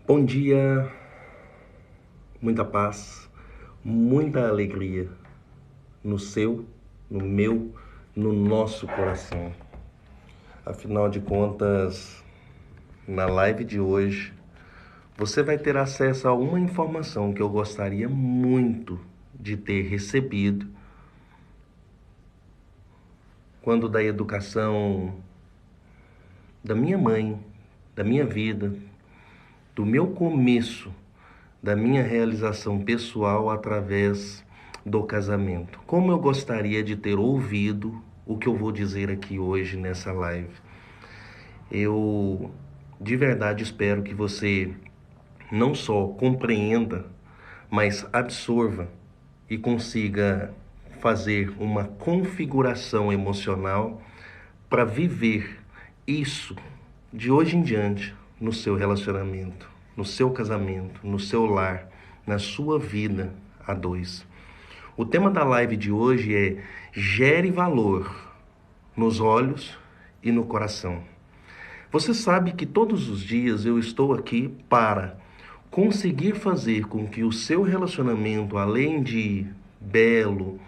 Bom dia, muita paz, muita alegria no seu, no meu, no nosso coração. Afinal de contas, na live de hoje, você vai ter acesso a uma informação que eu gostaria muito de ter recebido quando da educação da minha mãe, da minha vida, do meu começo, da minha realização pessoal através do casamento. Como eu gostaria de ter ouvido o que eu vou dizer aqui hoje nessa live. Eu de verdade espero que você não só compreenda, mas absorva e consiga fazer uma configuração emocional para viver isso de hoje em diante no seu relacionamento, no seu casamento, no seu lar, na sua vida a dois. O tema da live de hoje é gere valor nos olhos e no coração. Você sabe que todos os dias eu estou aqui para conseguir fazer com que o seu relacionamento, além de belo,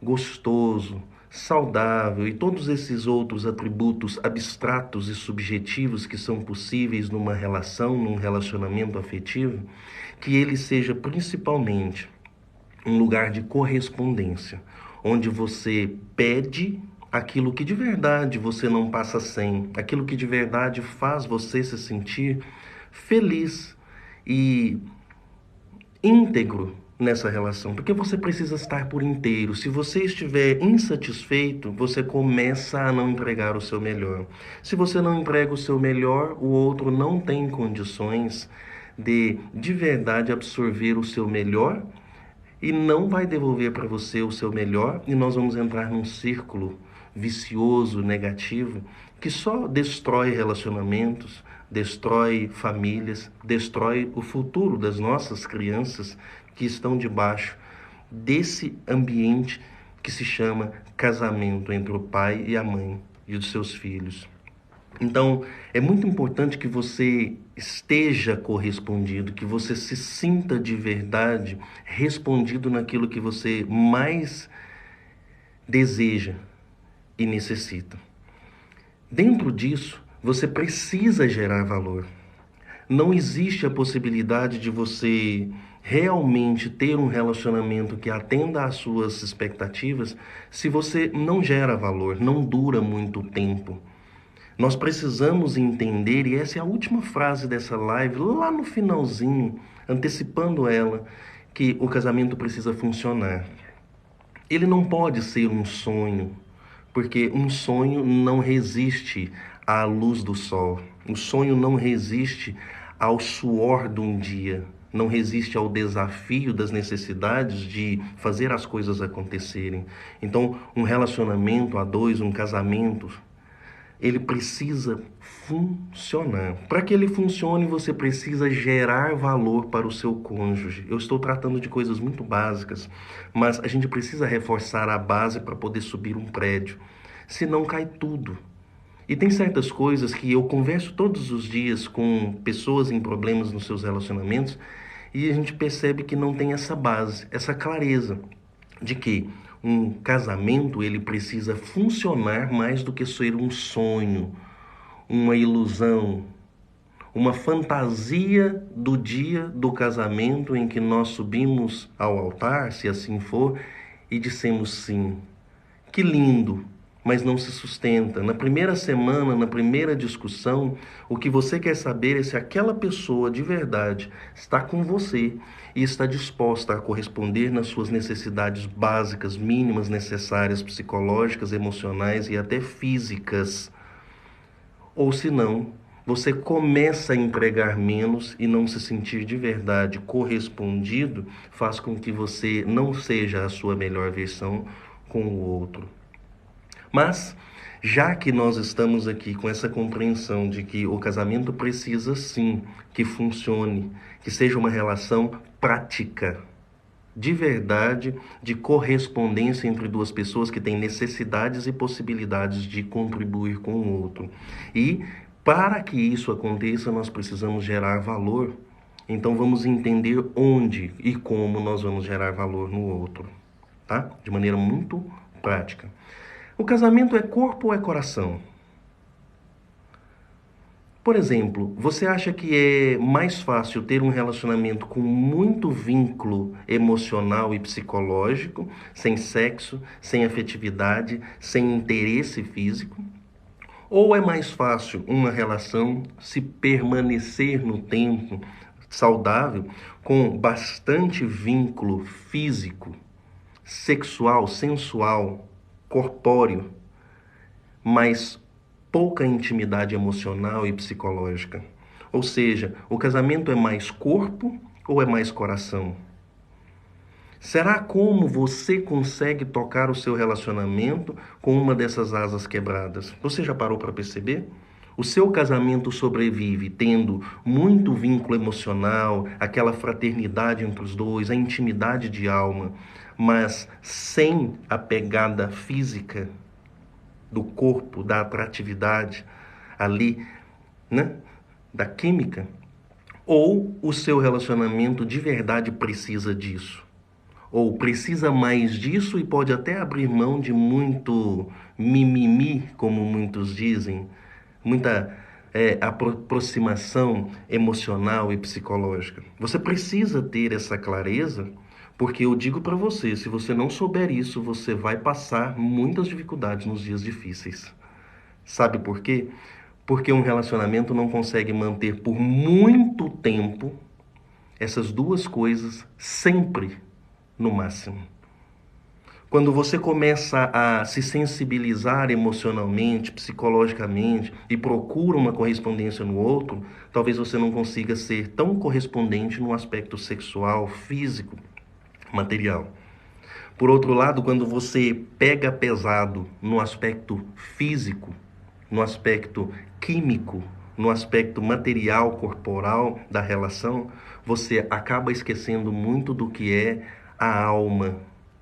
gostoso, saudável e todos esses outros atributos abstratos e subjetivos que são possíveis numa relação, num relacionamento afetivo, que ele seja principalmente um lugar de correspondência, onde você pede aquilo que de verdade você não passa sem, aquilo que de verdade faz você se sentir feliz e íntegro nessa relação, porque você precisa estar por inteiro. Se você estiver insatisfeito, você começa a não entregar o seu melhor. Se você não entrega o seu melhor, o outro não tem condições de verdade absorver o seu melhor e não vai devolver para você o seu melhor, e nós vamos entrar num círculo vicioso, negativo, que só destrói relacionamentos, destrói famílias, destrói o futuro das nossas crianças que estão debaixo desse ambiente que se chama casamento entre o pai e a mãe e os seus filhos. Então, é muito importante que você esteja correspondido, que você se sinta de verdade respondido naquilo que você mais deseja e necessita. Dentro disso, você precisa gerar valor. Não existe a possibilidade de você realmente ter um relacionamento que atenda às suas expectativas se você não gera valor, não dura muito tempo. Nós precisamos entender, e essa é a última frase dessa live, lá no finalzinho, antecipando ela, que o casamento precisa funcionar. Ele não pode ser um sonho, porque um sonho não resiste à luz do sol. O sonho não resiste ao suor de um dia, não resiste ao desafio das necessidades de fazer as coisas acontecerem. Então, um relacionamento a dois, um casamento, ele precisa funcionar. Para que ele funcione, você precisa gerar valor para o seu cônjuge. Eu estou tratando de coisas muito básicas, mas a gente precisa reforçar a base para poder subir um prédio. Senão cai tudo. E tem certas coisas que eu converso todos os dias com pessoas em problemas nos seus relacionamentos e a gente percebe que não tem essa base, essa clareza de que um casamento ele precisa funcionar mais do que ser um sonho, uma ilusão, uma fantasia do dia do casamento em que nós subimos ao altar, se assim for, e dissemos sim. Que lindo, mas não se sustenta. Na primeira semana, na primeira discussão, o que você quer saber é se aquela pessoa de verdade está com você e está disposta a corresponder nas suas necessidades básicas, mínimas, necessárias, psicológicas, emocionais e até físicas. Ou se não, você começa a entregar menos e não se sentir de verdade correspondido, faz com que você não seja a sua melhor versão com o outro. Mas, já que nós estamos aqui com essa compreensão de que o casamento precisa sim que funcione, que seja uma relação prática, de verdade, de correspondência entre duas pessoas que têm necessidades e possibilidades de contribuir com o outro. E Para que isso aconteça, nós precisamos gerar valor. Então vamos entender onde e como nós vamos gerar valor no outro, tá? De maneira muito prática. O casamento é corpo ou é coração? Por exemplo, você acha que é mais fácil ter um relacionamento com muito vínculo emocional e psicológico, sem sexo, sem afetividade, sem interesse físico? Ou é mais fácil uma relação se permanecer no tempo saudável com bastante vínculo físico, sexual, sensual, corpóreo, mas pouca intimidade emocional e psicológica? Ou seja, o casamento é mais corpo ou é mais coração? Será como você consegue tocar o seu relacionamento com uma dessas asas quebradas? Você já parou para perceber? O seu casamento sobrevive tendo muito vínculo emocional, aquela fraternidade entre os dois, a intimidade de alma, mas sem a pegada física do corpo, da atratividade ali, né? Da química? Ou o seu relacionamento de verdade precisa disso? Ou precisa mais disso e pode até abrir mão de muito mimimi, como muitos dizem, muita aproximação emocional e psicológica. Você precisa ter essa clareza, porque eu digo para você, se você não souber isso, você vai passar muitas dificuldades nos dias difíceis. Sabe por quê? Porque um relacionamento não consegue manter por muito tempo essas duas coisas sempre no máximo. Quando você começa a se sensibilizar emocionalmente, psicologicamente e procura uma correspondência no outro, talvez você não consiga ser tão correspondente no aspecto sexual, físico, material. Por outro lado, quando você pega pesado no aspecto físico, no aspecto químico, no aspecto material, corporal da relação, você acaba esquecendo muito do que é a alma,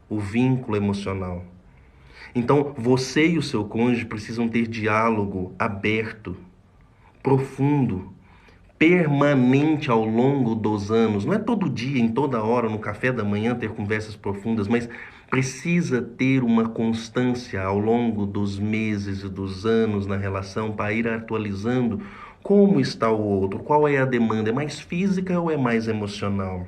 o vínculo emocional. Então, você e o seu cônjuge precisam ter diálogo aberto, profundo, permanente ao longo dos anos. Não é todo dia, em toda hora, no café da manhã, ter conversas profundas, mas precisa ter uma constância ao longo dos meses e dos anos na relação para ir atualizando como está o outro, qual é a demanda, é mais física ou é mais emocional?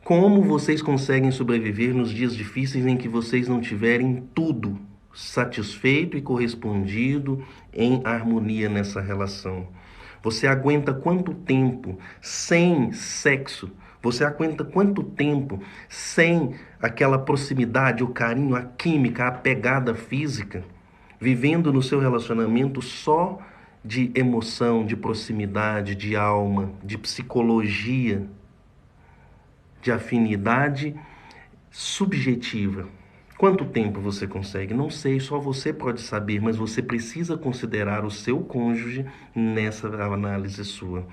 Como vocês conseguem sobreviver nos dias difíceis em que vocês não tiverem tudo satisfeito e correspondido em harmonia nessa relação? Você aguenta quanto tempo sem sexo? Você aguenta quanto tempo sem aquela proximidade, o carinho, a química, a pegada física? Vivendo no seu relacionamento só de emoção, de proximidade, de alma, de psicologia, de afinidade subjetiva. Quanto tempo você consegue? Não sei, só você pode saber, mas você precisa considerar o seu cônjuge nessa análise sua.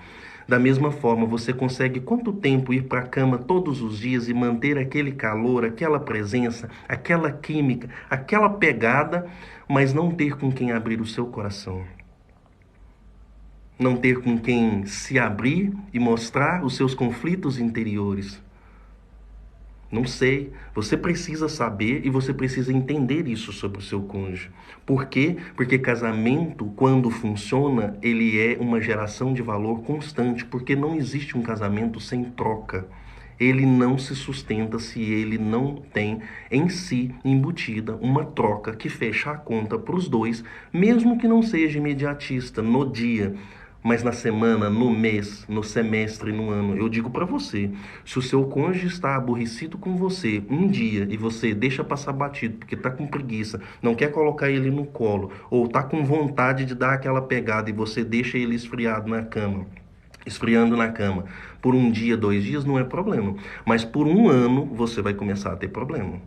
Da mesma forma, você consegue quanto tempo ir para a cama todos os dias e manter aquele calor, aquela presença, aquela química, aquela pegada, mas não ter com quem abrir o seu coração? Não ter com quem se abrir e mostrar os seus conflitos interiores? Não sei. Você precisa saber e você precisa entender isso sobre o seu cônjuge. Por quê? Porque casamento, quando funciona, ele é uma geração de valor constante, porque não existe um casamento sem troca. Ele não se sustenta se ele não tem em si embutida uma troca que fecha a conta para os dois, mesmo que não seja imediatista no dia, mas na semana, no mês, no semestre, no ano. Eu digo para você, se o seu cônjuge está aborrecido com você um dia e você deixa passar batido porque está com preguiça, não quer colocar ele no colo, ou está com vontade de dar aquela pegada e você deixa ele esfriando na cama, por um dia, 2 dias, não é problema. Mas por um ano você vai começar a ter problema.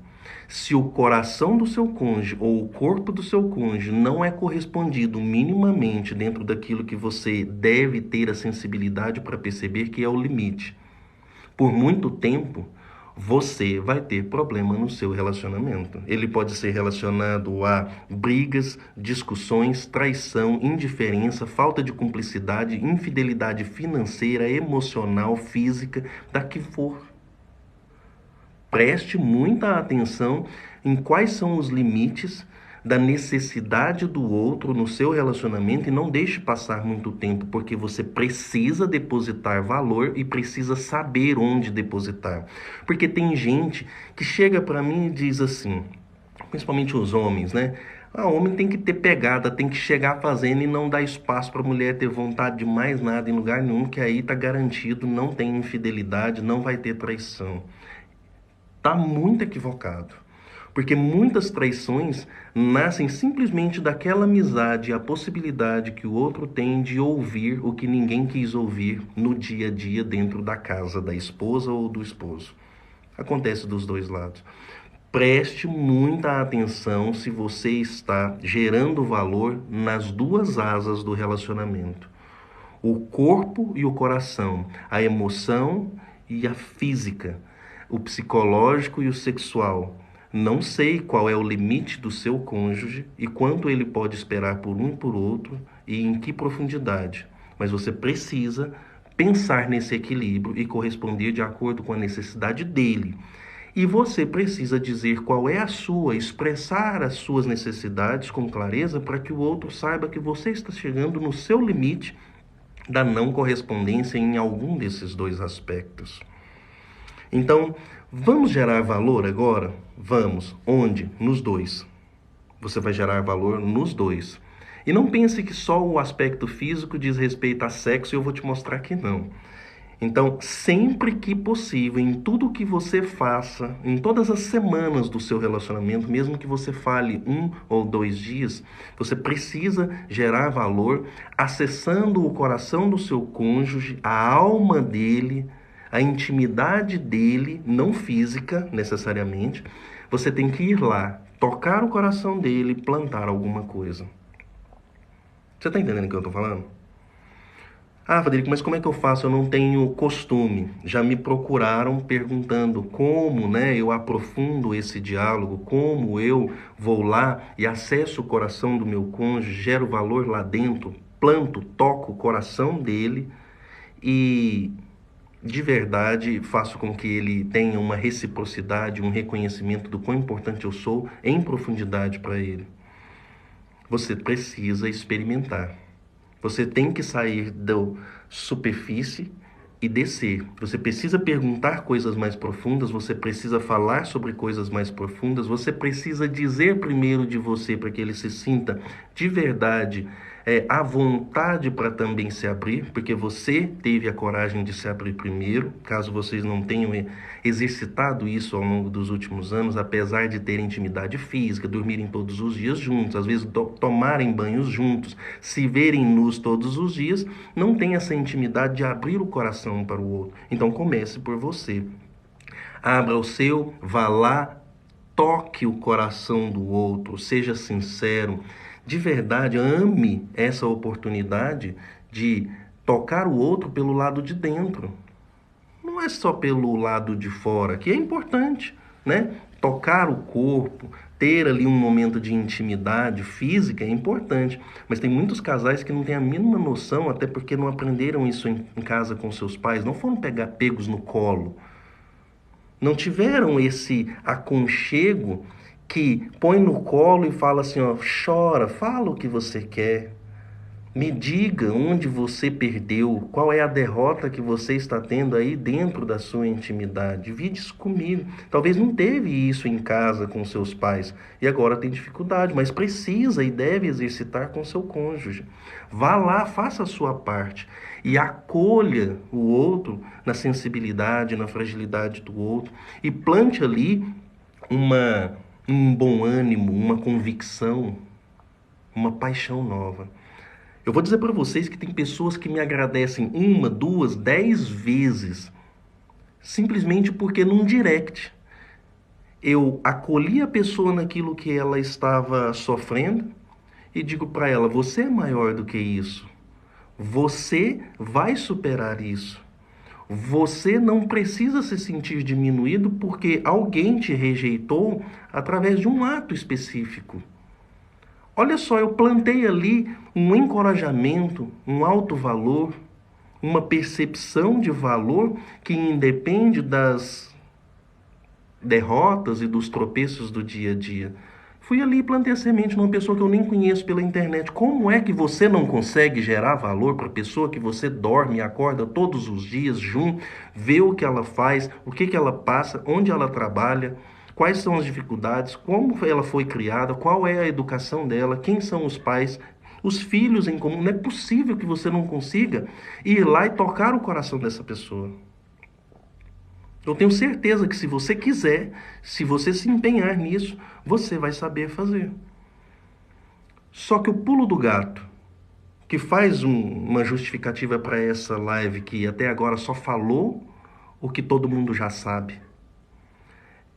Se o coração do seu cônjuge ou o corpo do seu cônjuge não é correspondido minimamente dentro daquilo que você deve ter a sensibilidade para perceber que é o limite, por muito tempo, você vai ter problema no seu relacionamento. Ele pode ser relacionado a brigas, discussões, traição, indiferença, falta de cumplicidade, infidelidade financeira, emocional, física, da que for. Preste muita atenção em quais são os limites da necessidade do outro no seu relacionamento e não deixe passar muito tempo, porque você precisa depositar valor e precisa saber onde depositar. Porque tem gente que chega para mim e diz assim, principalmente os homens, né? O homem tem que ter pegada, tem que chegar fazendo e não dar espaço para a mulher ter vontade de mais nada em lugar nenhum, que aí tá garantido, não tem infidelidade, não vai ter traição. Tá muito equivocado. Porque muitas traições nascem simplesmente daquela amizade, a possibilidade que o outro tem de ouvir o que ninguém quis ouvir no dia a dia dentro da casa da esposa ou do esposo. Acontece dos dois lados. Preste muita atenção se você está gerando valor nas duas asas do relacionamento. O corpo e o coração, a emoção e a física, o psicológico e o sexual. Não sei qual é o limite do seu cônjuge e quanto ele pode esperar por um e por outro e em que profundidade, mas você precisa pensar nesse equilíbrio e corresponder de acordo com a necessidade dele. E você precisa dizer qual é a sua, expressar as suas necessidades com clareza para que o outro saiba que você está chegando no seu limite da não correspondência em algum desses dois aspectos. Então, vamos gerar valor agora? Vamos. Onde? Nos dois. Você vai gerar valor nos dois. E não pense que só o aspecto físico diz respeito a sexo e eu vou te mostrar que não. Então, sempre que possível, em tudo que você faça, em todas as semanas do seu relacionamento, mesmo que você fale 1 ou 2 dias, você precisa gerar valor acessando o coração do seu cônjuge, a alma dele, a intimidade dele, não física necessariamente. Você tem que ir lá, tocar o coração dele e plantar alguma coisa. Você está entendendo o que eu estou falando? Ah, Frederico, mas como é que eu faço? Eu não tenho costume. Já me procuraram perguntando como, né, eu aprofundo esse diálogo, como eu vou lá e acesso o coração do meu cônjuge, gero valor lá dentro, planto, toco o coração dele e de verdade faço com que ele tenha uma reciprocidade, um reconhecimento do quão importante eu sou em profundidade para ele. Você precisa experimentar. Você tem que sair da superfície e descer. Você precisa perguntar coisas mais profundas, você precisa falar sobre coisas mais profundas, você precisa dizer primeiro de você para que ele se sinta de verdade à vontade para também se abrir, porque você teve a coragem de se abrir primeiro, caso vocês não tenham exercitado isso ao longo dos últimos anos, apesar de terem intimidade física, dormirem todos os dias juntos, às vezes tomarem banhos juntos, se verem nus todos os dias, não tem essa intimidade de abrir o coração um para o outro. Então comece por você. Abra o seu, vá lá, toque o coração do outro, seja sincero. De verdade, ame essa oportunidade de tocar o outro pelo lado de dentro. Não é só pelo lado de fora, que é importante, né? Tocar o corpo, ter ali um momento de intimidade física é importante. Mas tem muitos casais que não têm a mínima noção, até porque não aprenderam isso em casa com seus pais, não foram pegos no colo. Não tiveram esse aconchego que põe no colo e fala assim, ó, chora, fala o que você quer. Me diga onde você perdeu, qual é a derrota que você está tendo aí dentro da sua intimidade. Divide isso comigo. Talvez não teve isso em casa com seus pais e agora tem dificuldade, mas precisa e deve exercitar com seu cônjuge. Vá lá, faça a sua parte e acolha o outro na sensibilidade, na fragilidade do outro e plante ali um bom ânimo, uma convicção, uma paixão nova. Eu vou dizer para vocês que tem pessoas que me agradecem 1, 2, 10 vezes, simplesmente porque num direct eu acolhi a pessoa naquilo que ela estava sofrendo e digo para ela, você é maior do que isso, você vai superar isso. Você não precisa se sentir diminuído porque alguém te rejeitou através de um ato específico. Olha só, eu plantei ali um encorajamento, um alto valor, uma percepção de valor que independe das derrotas e dos tropeços do dia a dia. Fui ali e plantei a semente numa pessoa que eu nem conheço pela internet. Como é que você não consegue gerar valor para a pessoa que você dorme e acorda todos os dias junto, vê o que ela faz, o que ela passa, onde ela trabalha, quais são as dificuldades, como ela foi criada, qual é a educação dela, quem são os pais, os filhos em comum? Não é possível que você não consiga ir lá e tocar o coração dessa pessoa. Eu tenho certeza que se você quiser, se você se empenhar nisso, você vai saber fazer. Só que o pulo do gato, que faz uma justificativa para essa live que até agora só falou o que todo mundo já sabe,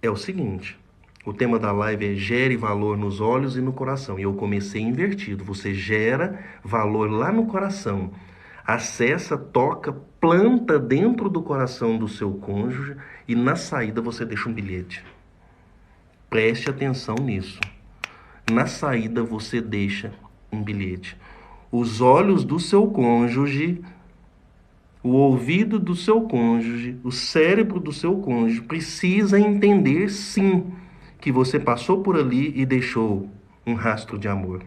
é o seguinte. O tema da live é gere valor nos olhos e no coração. E eu comecei invertido. Você gera valor lá no coração. Acessa, toca, planta dentro do coração do seu cônjuge e na saída você deixa um bilhete. Preste atenção nisso. Na saída você deixa um bilhete. Os olhos do seu cônjuge, o ouvido do seu cônjuge, o cérebro do seu cônjuge precisa entender, sim, que você passou por ali e deixou um rastro de amor.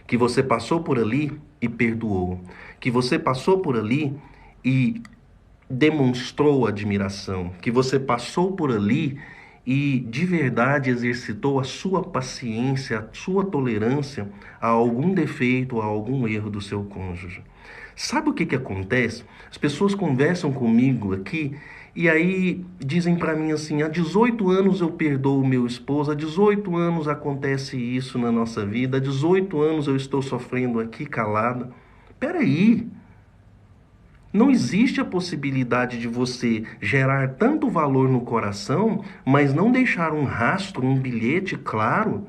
Que você passou por ali e perdoou. Que você passou por ali e demonstrou admiração. Que você passou por ali e de verdade exercitou a sua paciência, a sua tolerância a algum defeito, a algum erro do seu cônjuge. Sabe o que acontece? As pessoas conversam comigo aqui e aí dizem para mim assim: há 18 anos eu perdoo o meu esposo, há 18 anos acontece isso na nossa vida, há 18 anos eu estou sofrendo aqui calado. Peraí, não existe a possibilidade de você gerar tanto valor no coração, mas não deixar um rastro, um bilhete claro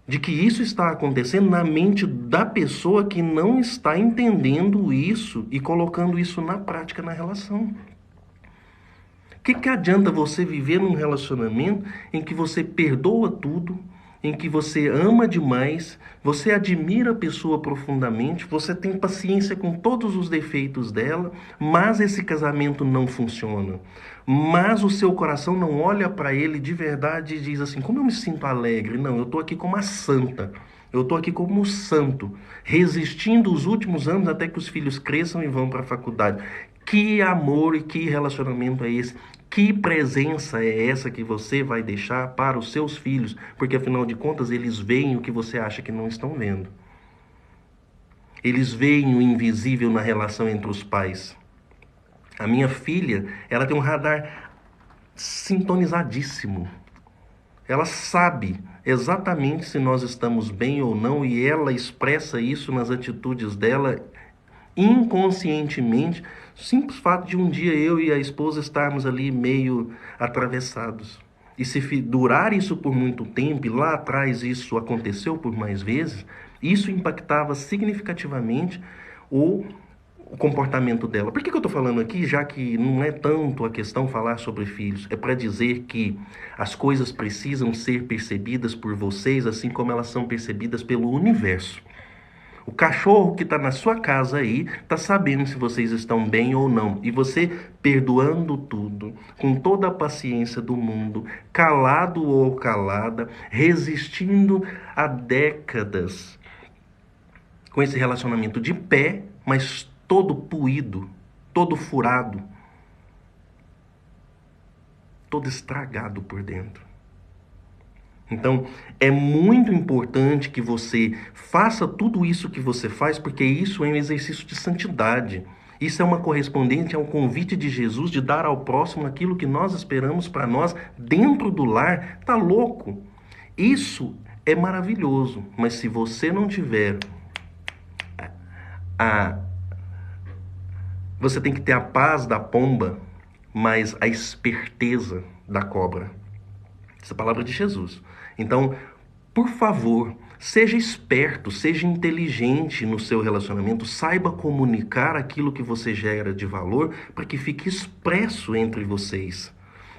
de que isso está acontecendo na mente da pessoa que não está entendendo isso e colocando isso na prática na relação. O que adianta você viver num relacionamento em que você perdoa tudo, em que você ama demais, você admira a pessoa profundamente, você tem paciência com todos os defeitos dela, mas esse casamento não funciona. Mas o seu coração não olha para ele de verdade e diz assim: como eu me sinto alegre? Não, eu estou aqui como a santa. Eu estou aqui como o santo, resistindo os últimos anos até que os filhos cresçam e vão para a faculdade. Que amor e que relacionamento é esse? Que presença é essa que você vai deixar para os seus filhos? Porque afinal de contas eles veem o que você acha que não estão vendo. Eles veem o invisível na relação entre os pais. A minha filha, ela tem um radar sintonizadíssimo. Ela sabe exatamente se nós estamos bem ou não e ela expressa isso nas atitudes dela inconscientemente. Simples fato de um dia eu e a esposa estarmos ali meio atravessados. E se durar isso por muito tempo, e lá atrás isso aconteceu por mais vezes, isso impactava significativamente o comportamento dela. Por que eu estou falando aqui, já que não é tanto a questão falar sobre filhos? É para dizer que as coisas precisam ser percebidas por vocês, assim como elas são percebidas pelo universo. O cachorro que está na sua casa aí está sabendo se vocês estão bem ou não. E você perdoando tudo, com toda a paciência do mundo, calado ou calada, resistindo há décadas com esse relacionamento de pé, mas todo puído, todo furado, todo estragado por dentro. Então, é muito importante que você faça tudo isso que você faz, porque isso é um exercício de santidade. Isso é uma correspondente ao convite de Jesus de dar ao próximo aquilo que nós esperamos para nós dentro do lar. Tá louco? Isso é maravilhoso, mas se você não tiver você tem que ter a paz da pomba, mas a esperteza da cobra. Essa é a palavra de Jesus. Então, por favor, Seja esperto, seja inteligente no seu relacionamento, saiba comunicar aquilo que você gera de valor para que fique expresso entre vocês,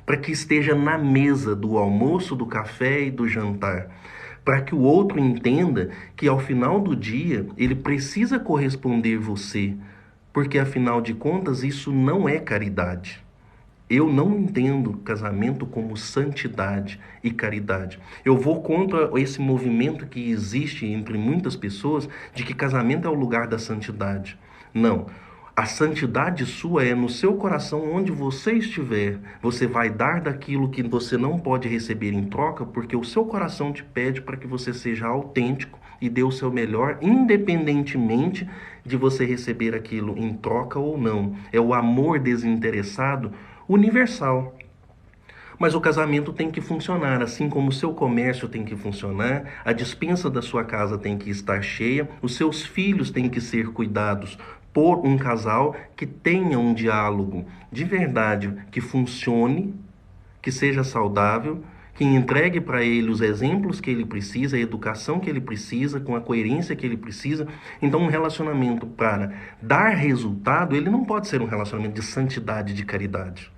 para que esteja na mesa do almoço, do café e do jantar, para que o outro entenda que ao final do dia ele precisa corresponder você, porque afinal de contas isso não é caridade. Eu não entendo casamento como santidade e caridade. Eu vou contra esse movimento que existe entre muitas pessoas de que casamento é o lugar da santidade. Não. A santidade sua é no seu coração, onde você estiver. Você vai dar daquilo que você não pode receber em troca, porque o seu coração te pede para que você seja autêntico e dê o seu melhor, independentemente de você receber aquilo em troca ou não. É o amor desinteressado universal. Mas o casamento tem que funcionar, assim como o seu comércio tem que funcionar, a despensa da sua casa tem que estar cheia, os seus filhos têm que ser cuidados por um casal que tenha um diálogo de verdade, que funcione, que seja saudável, que entregue para ele os exemplos que ele precisa, a educação que ele precisa, com a coerência que ele precisa. Então, um relacionamento para dar resultado, ele não pode ser um relacionamento de santidade, de caridade.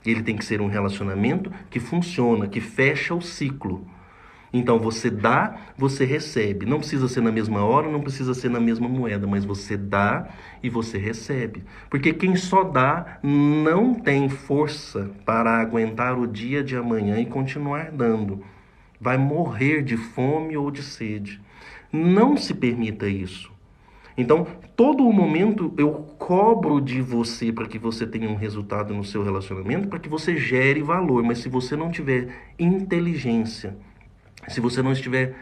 Ele tem que ser um relacionamento que funciona, que fecha o ciclo. Então você dá, você recebe. Não precisa ser na mesma hora, não precisa ser na mesma moeda, mas você dá e você recebe. Porque quem só dá não tem força para aguentar o dia de amanhã e continuar dando. Vai morrer de fome ou de sede. Não se permita isso. Então, todo o momento eu cobro de você para que você tenha um resultado no seu relacionamento, para que você gere valor. Mas se você não tiver inteligência, se você não estiver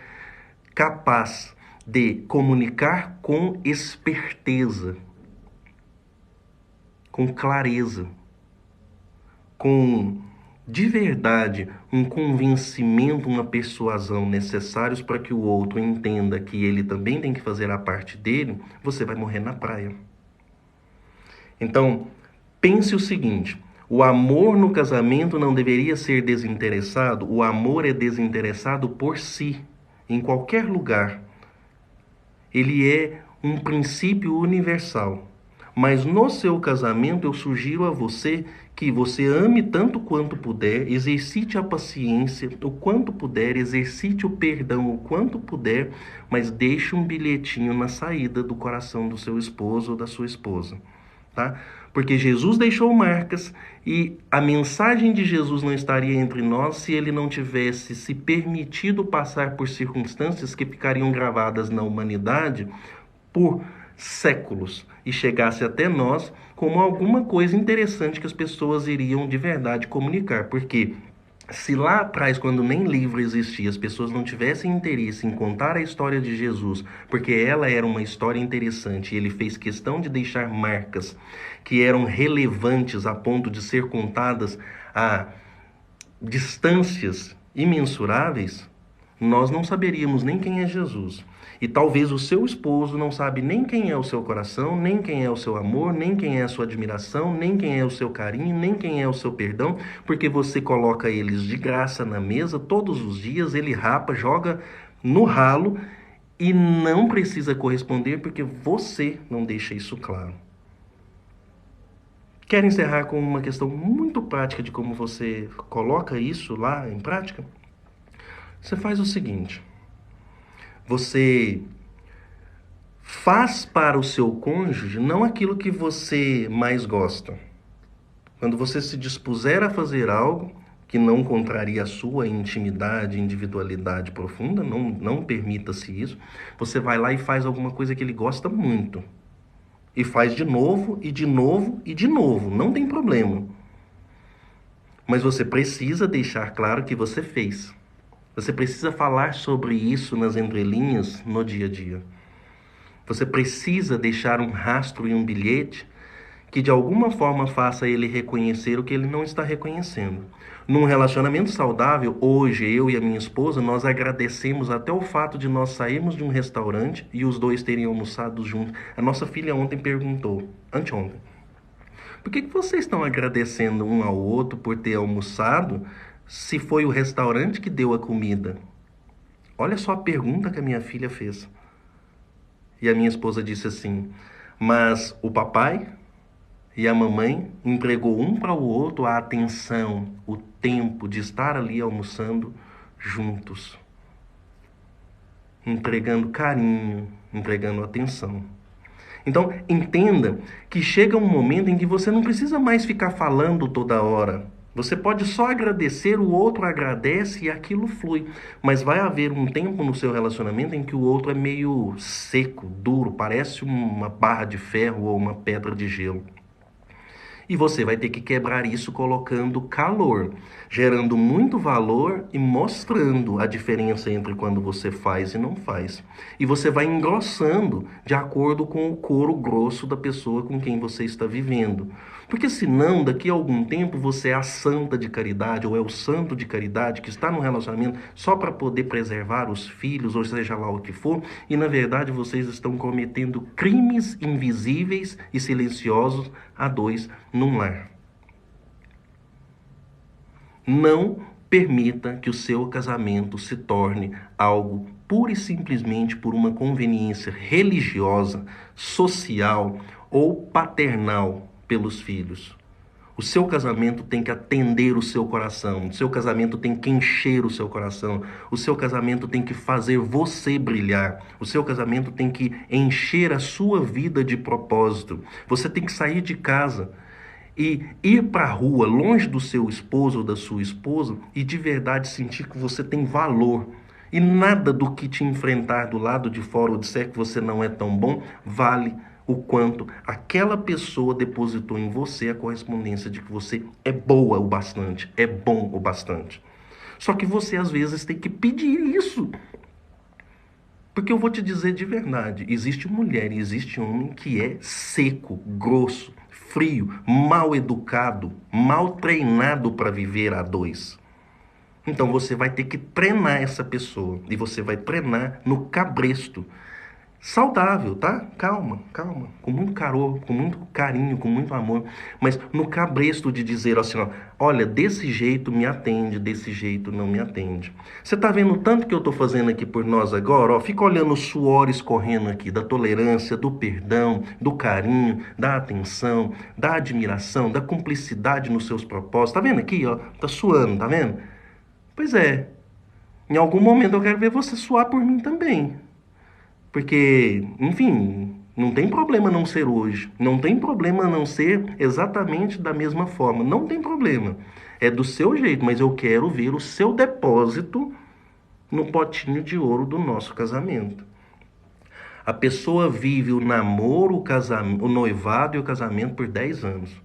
capaz de comunicar com esperteza, com clareza, com de verdade um convencimento, uma persuasão necessários para que o outro entenda que ele também tem que fazer a parte dele, você vai morrer na praia. Então, pense o seguinte: o amor no casamento não deveria ser desinteressado. O amor é desinteressado por si, em qualquer lugar. Ele é um princípio universal. Mas no seu casamento eu sugiro a você que você ame tanto quanto puder, exercite a paciência o quanto puder, exercite o perdão o quanto puder, mas deixe um bilhetinho na saída do coração do seu esposo ou da sua esposa. Tá? Porque Jesus deixou marcas e a mensagem de Jesus não estaria entre nós se ele não tivesse se permitido passar por circunstâncias que ficariam gravadas na humanidade por séculos e chegasse até nós como alguma coisa interessante que as pessoas iriam de verdade comunicar. Porque se lá atrás, quando nem livro existia, as pessoas não tivessem interesse em contar a história de Jesus, porque ela era uma história interessante e ele fez questão de deixar marcas que eram relevantes a ponto de ser contadas a distâncias imensuráveis, nós não saberíamos nem quem é Jesus. E talvez o seu esposo não sabe nem quem é o seu coração, nem quem é o seu amor, nem quem é a sua admiração, nem quem é o seu carinho, nem quem é o seu perdão, porque você coloca eles de graça na mesa todos os dias, ele rapa, joga no ralo e não precisa corresponder porque você não deixa isso claro. Quero encerrar com uma questão muito prática de como você coloca isso lá em prática? Você faz o seguinte: você faz para o seu cônjuge não aquilo que você mais gosta. Quando você se dispuser a fazer algo que não contraria a sua intimidade, individualidade profunda, não permita-se isso, você vai lá e faz alguma coisa que ele gosta muito. E faz de novo, e de novo, e de novo. Não tem problema. Mas você precisa deixar claro que você fez. Você precisa falar sobre isso nas entrelinhas no dia a dia. Você precisa deixar um rastro e um bilhete que de alguma forma faça ele reconhecer o que ele não está reconhecendo. Num relacionamento saudável, hoje eu e a minha esposa, nós agradecemos até o fato de nós sairmos de um restaurante e os dois terem almoçado juntos. A nossa filha ontem perguntou, anteontem, por que vocês estão agradecendo um ao outro por ter almoçado se foi o restaurante que deu a comida? Olha só a pergunta que a minha filha fez. E a minha esposa disse assim: mas o papai e a mamãe entregou um para o outro a atenção, o tempo de estar ali almoçando juntos, entregando carinho, entregando atenção. Então, entenda que chega um momento em que você não precisa mais ficar falando toda hora. Você pode só agradecer, o outro agradece e aquilo flui. Mas vai haver um tempo no seu relacionamento em que o outro é meio seco, duro, parece uma barra de ferro ou uma pedra de gelo. E você vai ter que quebrar isso colocando calor, gerando muito valor e mostrando a diferença entre quando você faz e não faz. E você vai engrossando de acordo com o couro grosso da pessoa com quem você está vivendo. Porque senão, daqui a algum tempo, você é a santa de caridade ou é o santo de caridade que está no relacionamento só para poder preservar os filhos, ou seja lá o que for, e na verdade vocês estão cometendo crimes invisíveis e silenciosos a dois num lar. Não permita que o seu casamento se torne algo pura e simplesmente por uma conveniência religiosa, social ou paternal pelos filhos. O seu casamento tem que atender o seu coração, o seu casamento tem que encher o seu coração, o seu casamento tem que fazer você brilhar, o seu casamento tem que encher a sua vida de propósito. Você tem que sair de casa e ir para a rua, longe do seu esposo ou da sua esposa, e de verdade sentir que você tem valor. E nada do que te enfrentar do lado de fora ou disser que você não é tão bom vale o quanto aquela pessoa depositou em você a correspondência de que você é boa o bastante, é bom o bastante. Só que você às vezes tem que pedir isso. Porque eu vou te dizer de verdade, existe mulher e existe homem que é seco, grosso, frio, mal educado, mal treinado para viver a dois. Então você vai ter que treinar essa pessoa e você vai treinar no cabresto. Saudável, tá? Calma, calma. Com muito calor, com muito carinho, com muito amor. Mas no cabresto de dizer assim, ó, olha, desse jeito me atende, desse jeito não me atende. Você tá vendo o tanto que eu tô fazendo aqui por nós agora? Ó, fica olhando os suores correndo aqui, da tolerância, do perdão, do carinho, da atenção, da admiração, da cumplicidade nos seus propósitos. Tá vendo aqui, ó? Tá suando, tá vendo? Pois é. Em algum momento eu quero ver você suar por mim também. Porque, enfim, não tem problema não ser hoje. Não tem problema não ser exatamente da mesma forma. Não tem problema. É do seu jeito, mas eu quero ver o seu depósito no potinho de ouro do nosso casamento. A pessoa vive o namoro, o noivado e o casamento por 10 anos.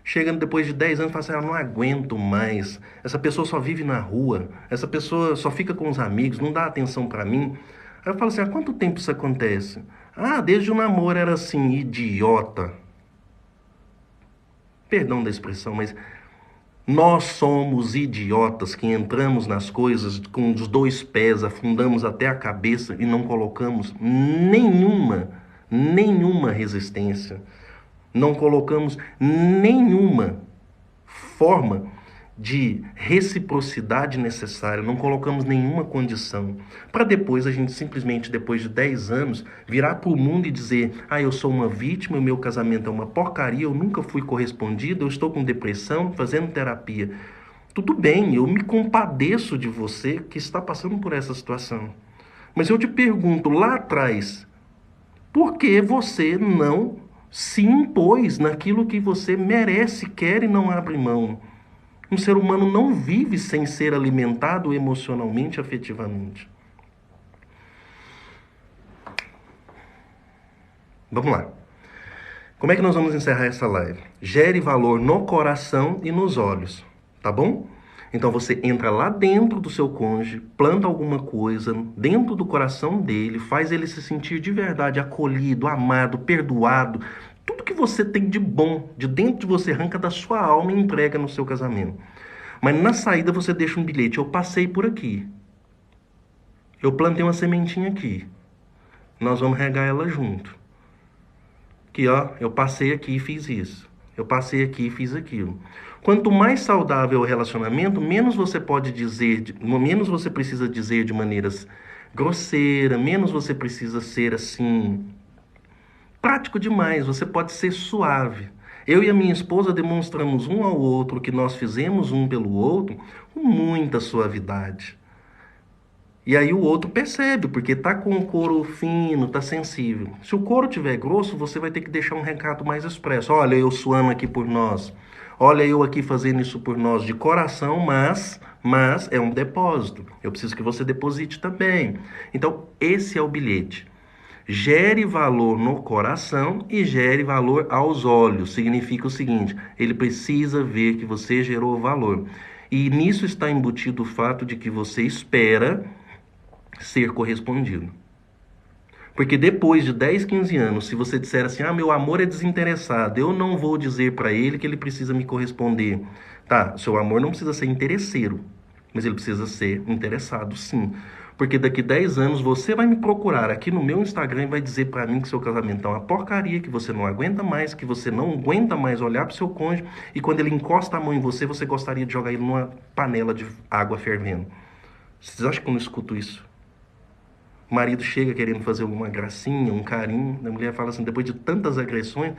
Chegando depois de 10 anos, fala assim, não aguento mais. Essa pessoa só vive na rua. Essa pessoa só fica com os amigos, não dá atenção para mim. Aí eu falo assim, há quanto tempo isso acontece? Ah, desde o namoro era assim, idiota. Perdão da expressão, mas nós somos idiotas que entramos nas coisas com os dois pés, afundamos até a cabeça e não colocamos nenhuma resistência. Não colocamos nenhuma forma de reciprocidade necessária, não colocamos nenhuma condição, para depois a gente simplesmente, depois de 10 anos, virar para o mundo e dizer, eu sou uma vítima, o meu casamento é uma porcaria, eu nunca fui correspondido, eu estou com depressão, fazendo terapia. Tudo bem, eu me compadeço de você que está passando por essa situação. Mas eu te pergunto, lá atrás, por que você não se impôs naquilo que você merece, quer e não abre mão? Um ser humano não vive sem ser alimentado emocionalmente, afetivamente. Vamos lá. Como é que nós vamos encerrar essa live? Gere valor no coração e nos olhos, tá bom? Então você entra lá dentro do seu cônjuge, planta alguma coisa dentro do coração dele, faz ele se sentir de verdade acolhido, amado, perdoado. Tudo que você tem de bom, de dentro de você, arranca da sua alma e entrega no seu casamento. Mas na saída você deixa um bilhete. Eu passei por aqui. Eu plantei uma sementinha aqui. Nós vamos regar ela junto. Aqui, ó, eu passei aqui e fiz isso. Eu passei aqui e fiz aquilo. Quanto mais saudável o relacionamento, menos você pode dizer, menos você precisa dizer de maneiras grosseiras, menos você precisa ser assim prático demais, você pode ser suave. Eu e a minha esposa demonstramos um ao outro que nós fizemos um pelo outro com muita suavidade. E aí o outro percebe, porque tá com o couro fino, tá sensível. Se o couro tiver grosso, você vai ter que deixar um recado mais expresso. Olha, eu suando aqui por nós. Olha, eu aqui fazendo isso por nós de coração, mas é um depósito. Eu preciso que você deposite também. Então, esse é o bilhete. Gere valor no coração e gere valor aos olhos. Significa o seguinte: ele precisa ver que você gerou valor. E nisso está embutido o fato de que você espera ser correspondido. Porque depois de 10, 15 anos, se você disser assim, meu amor é desinteressado, eu não vou dizer para ele que ele precisa me corresponder. Tá, seu amor não precisa ser interesseiro, mas ele precisa ser interessado, sim. Porque daqui 10 anos você vai me procurar aqui no meu Instagram e vai dizer para mim que seu casamento é uma porcaria, que você não aguenta mais, que você não aguenta mais olhar para o seu cônjuge e quando ele encosta a mão em você, você gostaria de jogar ele numa panela de água fervendo. Vocês acham que eu não escuto isso? O marido chega querendo fazer uma gracinha, um carinho, a mulher fala assim, depois de tantas agressões,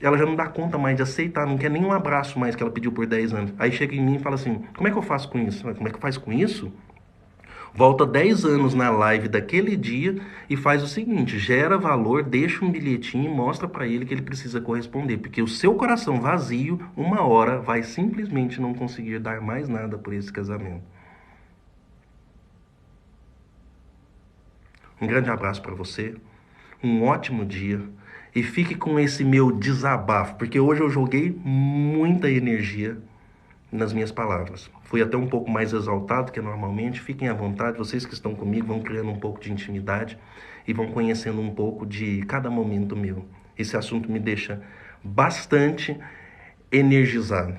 ela já não dá conta mais de aceitar, não quer nem um abraço mais que ela pediu por 10 anos. Aí chega em mim e fala assim, como é que eu faço com isso? Como é que faz com isso? Volta 10 anos na live daquele dia e faz o seguinte, gera valor, deixa um bilhetinho e mostra para ele que ele precisa corresponder, porque o seu coração vazio, uma hora, vai simplesmente não conseguir dar mais nada por esse casamento. Um grande abraço para você, um ótimo dia e fique com esse meu desabafo, porque hoje eu joguei muita energia nas minhas palavras. Fui até um pouco mais exaltado que normalmente. Fiquem à vontade, vocês que estão comigo vão criando um pouco de intimidade e vão conhecendo um pouco de cada momento meu. Esse assunto me deixa bastante energizado,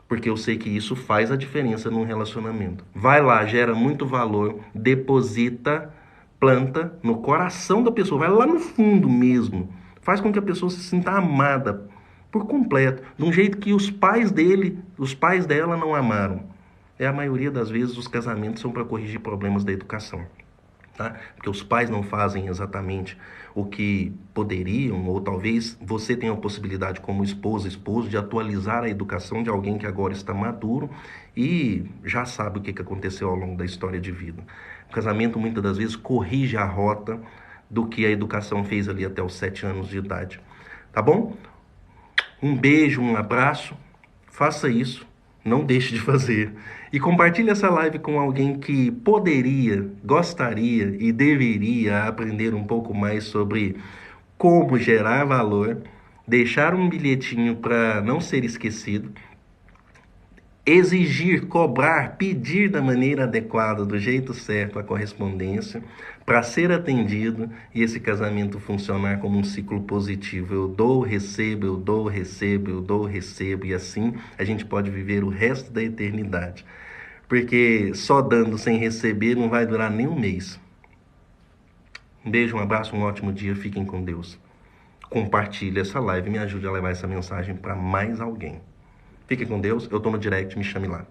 porque eu sei que isso faz a diferença num relacionamento. Vai lá, gera muito valor, deposita, planta no coração da pessoa, vai lá no fundo mesmo. Faz com que a pessoa se sinta amada por completo, de um jeito que os pais dela não amaram. A maioria das vezes os casamentos são para corrigir problemas da educação. Tá? Porque os pais não fazem exatamente o que poderiam, ou talvez você tenha a possibilidade como esposo, de atualizar a educação de alguém que agora está maduro e já sabe o que aconteceu ao longo da história de vida. O casamento muitas das vezes corrige a rota do que a educação fez ali até os 7 anos de idade. Tá bom? Um beijo, um abraço, faça isso, não deixe de fazer. E compartilhe essa live com alguém que poderia, gostaria e deveria aprender um pouco mais sobre como gerar valor, deixar um bilhetinho para não ser esquecido, exigir, cobrar, pedir da maneira adequada, do jeito certo a correspondência, para ser atendido e esse casamento funcionar como um ciclo positivo. Eu dou, recebo, eu dou, recebo, eu dou, recebo, e assim a gente pode viver o resto da eternidade. Porque só dando sem receber não vai durar nem um mês. Um beijo, um abraço, um ótimo dia, fiquem com Deus. Compartilhe essa live e me ajude a levar essa mensagem para mais alguém. Fique com Deus, eu tô no direct, me chame lá.